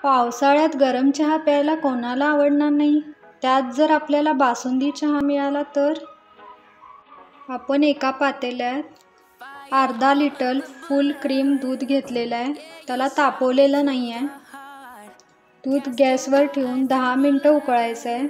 पावसाळ्यात गरम चहा प्यायला कोणाला आवडणार नाही. त्यात जर आपल्याला बासुंदी चहा मिळाला तर. आपण एका पातेल्यात अर्धा लिटर फुल क्रीम दूध घेतलेलं आहे. त्याला तापवलेलं नाही आहे. दूध गॅसवर ठेवून 10 मिनिटं उकळायचं आहे.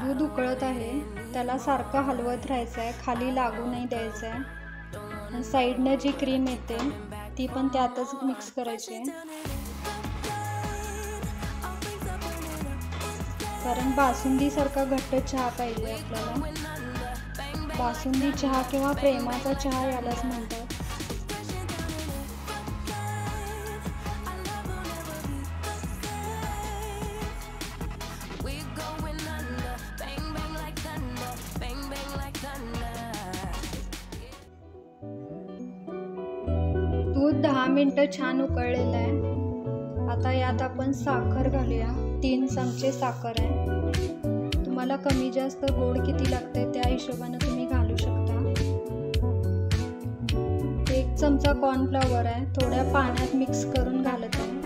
दूध उकळत आहे, त्याला सारखं हलवत राहायचं आहे, खाली लागू नाही द्यायचं आहे. साईडने जी क्रीम येते ती पण त्यातच मिक्स करायची आहे, कारण बासुंदीसारखा घट्ट चहा पाहिजे आपल्याला. बासुंदी चहा किंवा प्रेमाचा चहा यालाच म्हणतात. दूध 10 मिनिटं छान उकळलेलं आहे. आता यात आपण साखर घालूया. 3 चमचे साखर आहे. तुम्हाला कमी जास्त गोड किती लागते त्या हिशोबाने तुम्ही घालू शकता. 1 चमचा कॉर्नफ्लॉवर आहे, थोड्या पाण्यात मिक्स करून घालत आहे.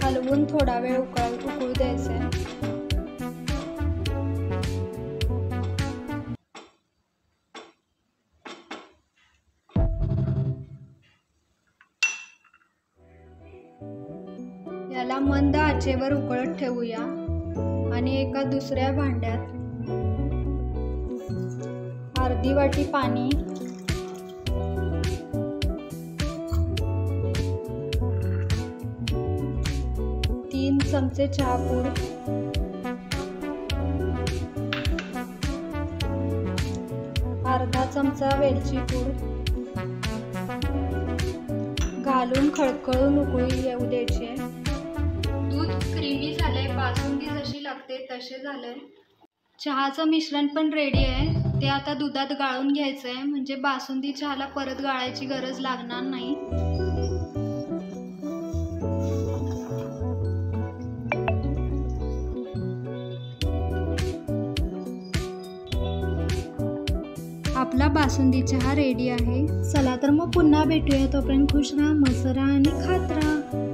हलवून थोडा वेळ उकळू द्यायचं आहे. याला मंद आचेवर उकळत ठेवूया आणि एका दुसऱ्या भांड्यात अर्धी वाटी पाणी, 3 चमचे चहापूड, अर्धा चमचा वेलची पूड घालून खळखळून उकळी येऊ द्यायची आहे. दूध क्रीमी झालंय, बासुंदी जशी लागते तसे झालंय. चहाचं मिश्रण पण रेडी आहे. ते आता दुधात गाळून घ्यायचं आहे, म्हणजे बासुंदी चहाला परत गाळायची गरज लागणार नाही. आपला बासुंदी चहा रेडी आहे. चला तर मग पुन्हा भेटूया. तोपर्यंत खुश राहा, मस्त राहा आणि खात राहा.